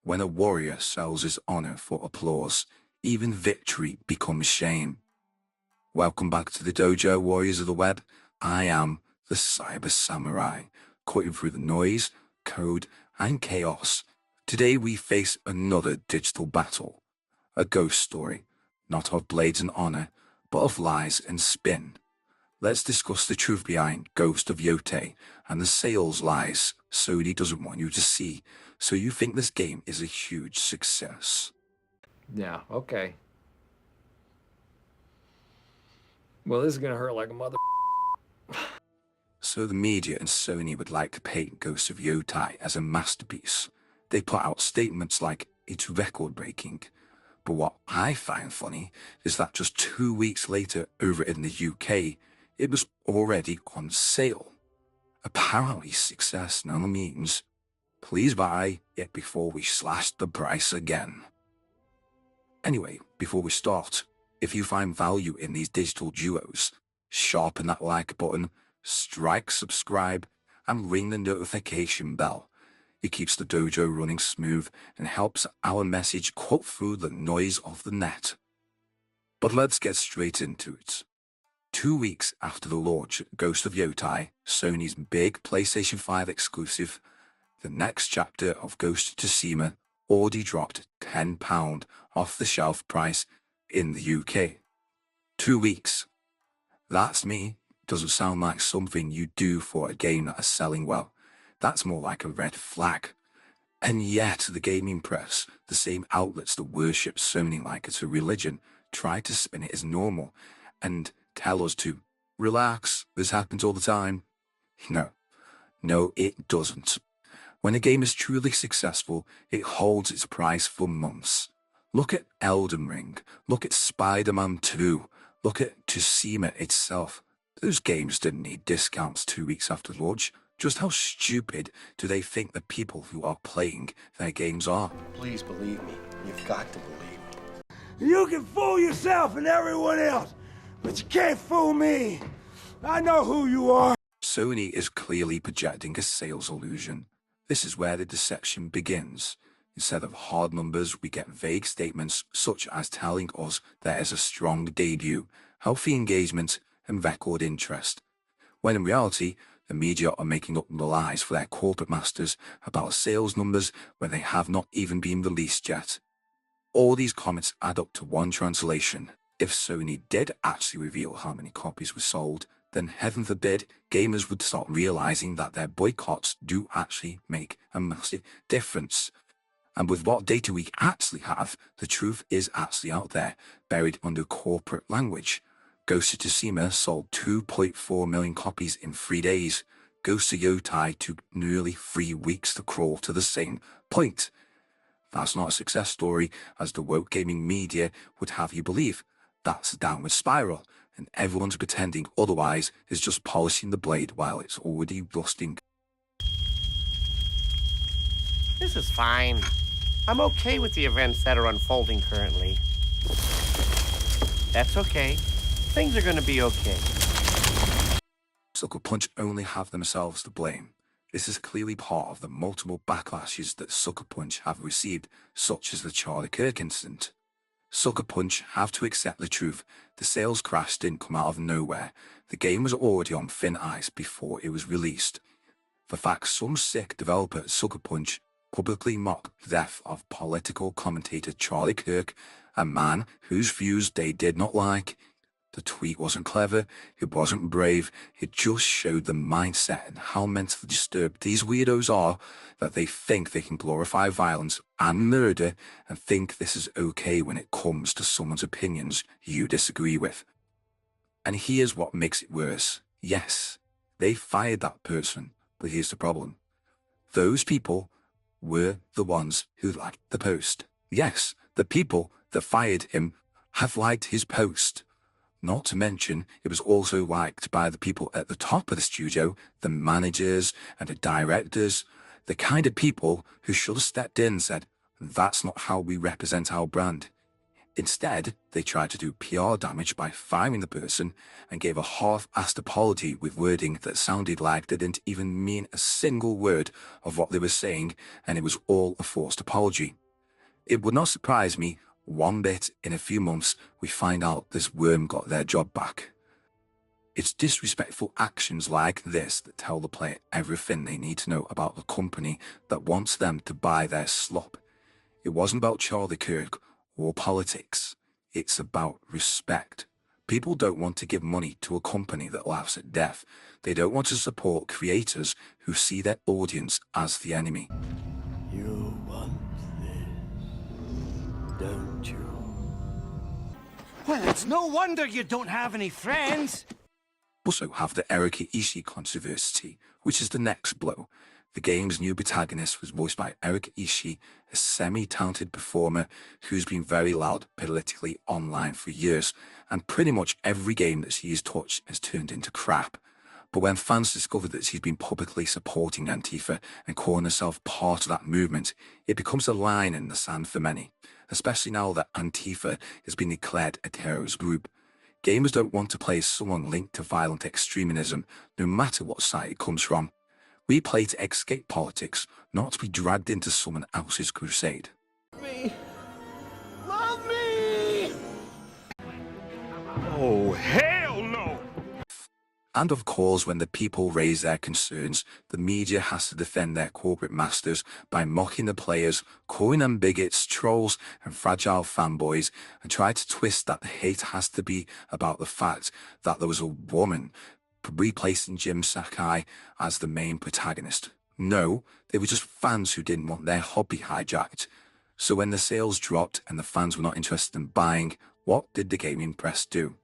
When a warrior sells his honor for applause, even victory becomes shame. Welcome back to the Dojo Warriors of the Web. I am the Cyber Samurai, cutting through the noise, code, and chaos. Today we face another digital battle. A ghost story, not of blades and honor, but of lies and spin. Let's discuss the truth behind Ghost of Yotei and the sales lies Sony doesn't want you to see, so you think this game is a huge success. Yeah, okay. Well, this is gonna hurt like a mother. So the media and Sony would like to paint Ghost of Yotei as a masterpiece. They put out statements like, it's record-breaking. But what I find funny is that just 2 weeks later over in the UK, it was already on sale. Apparently success now means, please buy it before we slash the price again. Anyway, before we start, if you find value in these digital duos, sharpen that like button, strike subscribe, and ring the notification bell. It keeps the dojo running smooth and helps our message cut through the noise of the net. But let's get straight into it. 2 weeks after the launch of Ghost of Yotei, Sony's big PlayStation 5 exclusive, the next chapter of Ghost of Tsushima already dropped £10 off the shelf price in the UK. 2 weeks. That's me. Doesn't sound like something you do for a game that is selling well. That's more like a red flag. And yet the gaming press, the same outlets that worship Sony like it's a religion, try to spin it as normal and tell us to relax, this happens all the time. No, it doesn't. When a game is truly successful, it holds its price for months. Look at Elden Ring, look at Spider-Man 2, look at Tsushima itself. Those games didn't need discounts 2 weeks after launch. Just how stupid do they think the people who are playing their games are? Please believe me. You've got to believe me. You can fool yourself and everyone else, but you can't fool me. I know who you are. Sony is clearly projecting a sales illusion. This is where the deception begins. Instead of hard numbers, we get vague statements such as telling us there is a strong debut, healthy engagement, and record interest. When in reality, the media are making up the lies for their corporate masters about sales numbers when they have not even been released yet. All these comments add up to one translation. If Sony did actually reveal how many copies were sold, then heaven forbid, gamers would start realizing that their boycotts do actually make a massive difference. And with what data we actually have, the truth is actually out there, buried under corporate language. Ghost of Tsushima sold 2.4 million copies in 3 days. Ghost of Yotei took nearly 3 weeks to crawl to the same point. That's not a success story, as the woke gaming media would have you believe. That's a downward spiral, and everyone's pretending otherwise is just polishing the blade while it's already rusting. This is fine. I'm okay with the events that are unfolding currently. That's okay. Things are gonna be okay. Sucker Punch only have themselves to blame. This is clearly part of the multiple backlashes that Sucker Punch have received, such as the Charlie Kirk incident. Sucker Punch have to accept the truth. The sales crash didn't come out of nowhere. The game was already on thin ice before it was released. The fact some sick developer at Sucker Punch publicly mocked the death of political commentator Charlie Kirk, a man whose views they did not like. The tweet wasn't clever, it wasn't brave, it just showed the mindset and how mentally disturbed these weirdos are that they think they can glorify violence and murder and think this is okay when it comes to someone's opinions you disagree with. And here's what makes it worse. Yes, they fired that person, but here's the problem. Those people were the ones who liked the post. Yes, the people that fired him have liked his post. Not to mention, it was also liked by the people at the top of the studio, the managers and the directors, the kind of people who should have stepped in and said, that's not how we represent our brand. Instead, they tried to do PR damage by firing the person and gave a half-assed apology with wording that sounded like they didn't even mean a single word of what they were saying, and it was all a forced apology. It would not surprise me one bit in a few months we find out this worm got their job back. It's disrespectful actions like this that tell the player everything they need to know about the company that wants them to buy their slop. It wasn't about Charlie Kirk or politics. It's about respect. People don't want to give money to a company that laughs at death. They don't want to support creators who see their audience as the enemy. You want this, don't you? Well, it's no wonder you don't have any friends. Also have the Erika Ishii controversy, which is the next blow. The game's new protagonist was voiced by Erika Ishii, a semi-talented performer who's been very loud politically online for years, and pretty much every game that she's touched has turned into crap. But when fans discovered that she's been publicly supporting Antifa and calling herself part of that movement, it becomes a line in the sand for many, especially now that Antifa has been declared a terrorist group. Gamers don't want to play as someone linked to violent extremism, no matter what side it comes from. We play to escape politics, not to be dragged into someone else's crusade. Me. Love me! Oh, hell no! And of course, when the people raise their concerns, the media has to defend their corporate masters by mocking the players, calling them bigots, trolls, and fragile fanboys, and try to twist that the hate has to be about the fact that there was a woman replacing Jim Sakai as the main protagonist. No, they were just fans who didn't want their hobby hijacked. So when the sales dropped and the fans were not interested in buying, what did the gaming press do?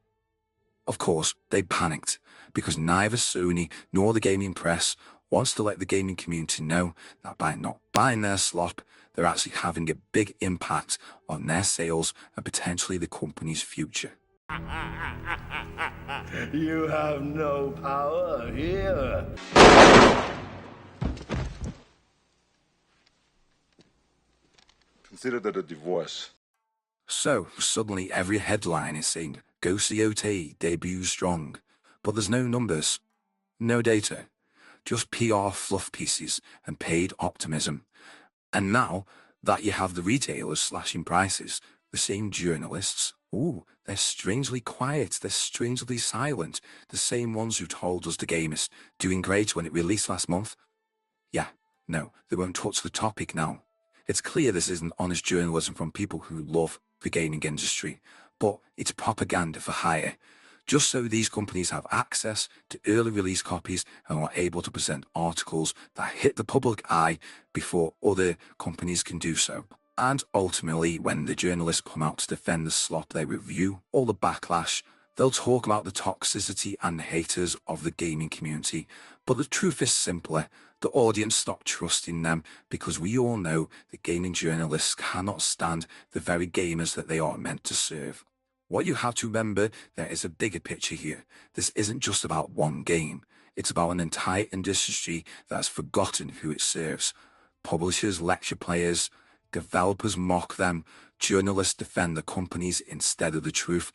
Of course, they panicked, because neither Sony nor the gaming press wants to let the gaming community know that by not buying their slop, they're actually having a big impact on their sales and potentially the company's future. You have no power here. Consider that a divorce. So, suddenly every headline is saying, Ghost of Yotei debuts strong. But there's no numbers, no data, just PR fluff pieces and paid optimism. And now that you have the retailers slashing prices, the same journalists, they're strangely quiet, they're strangely silent. The same ones who told us the game is doing great when it released last month. Yeah, no, they won't touch the topic now. It's clear this isn't honest journalism from people who love the gaming industry, but it's propaganda for hire, just so these companies have access to early release copies and are able to present articles that hit the public eye before other companies can do so. And ultimately, when the journalists come out to defend the slop they review, all the backlash, they'll talk about the toxicity and haters of the gaming community. But the truth is simpler. The audience stopped trusting them because we all know that gaming journalists cannot stand the very gamers that they are meant to serve. What you have to remember, there is a bigger picture here. This isn't just about one game. It's about an entire industry that's forgotten who it serves. Publishers lecture players, developers mock them, journalists defend the companies instead of the truth,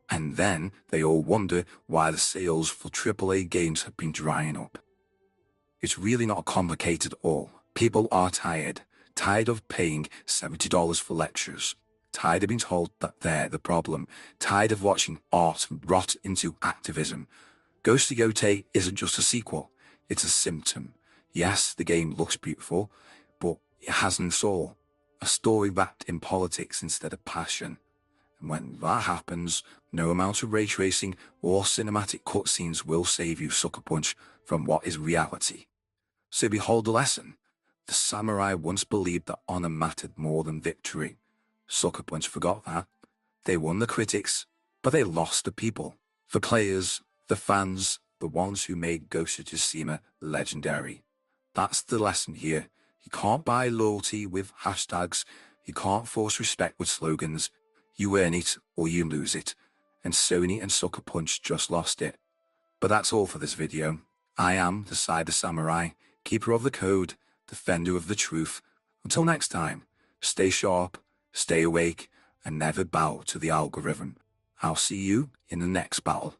and then they all wonder why the sales for AAA games have been drying up. It's really not complicated at all. People are tired of paying $70 for lectures, tired of being told that they're the problem, tired of watching art rot into activism. Ghost of Yotei isn't just a sequel, it's a symptom. Yes, the game looks beautiful, but it has no soul. A story wrapped in politics instead of passion. And when that happens, no amount of ray tracing or cinematic cutscenes will save you, Sucker Punch, from what is reality. So behold the lesson. The samurai once believed that honor mattered more than victory. Sucker Punch forgot that. They won the critics, but they lost the people. The players, the fans, the ones who made Ghost of Tsushima legendary. That's the lesson here. You can't buy loyalty with hashtags. You can't force respect with slogans. You earn it or you lose it. And Sony and Sucker Punch just lost it. But that's all for this video. I am the Cyber Samurai, keeper of the code, defender of the truth. Until next time, stay sharp, stay awake, and never bow to the algorithm. I'll see you in the next battle.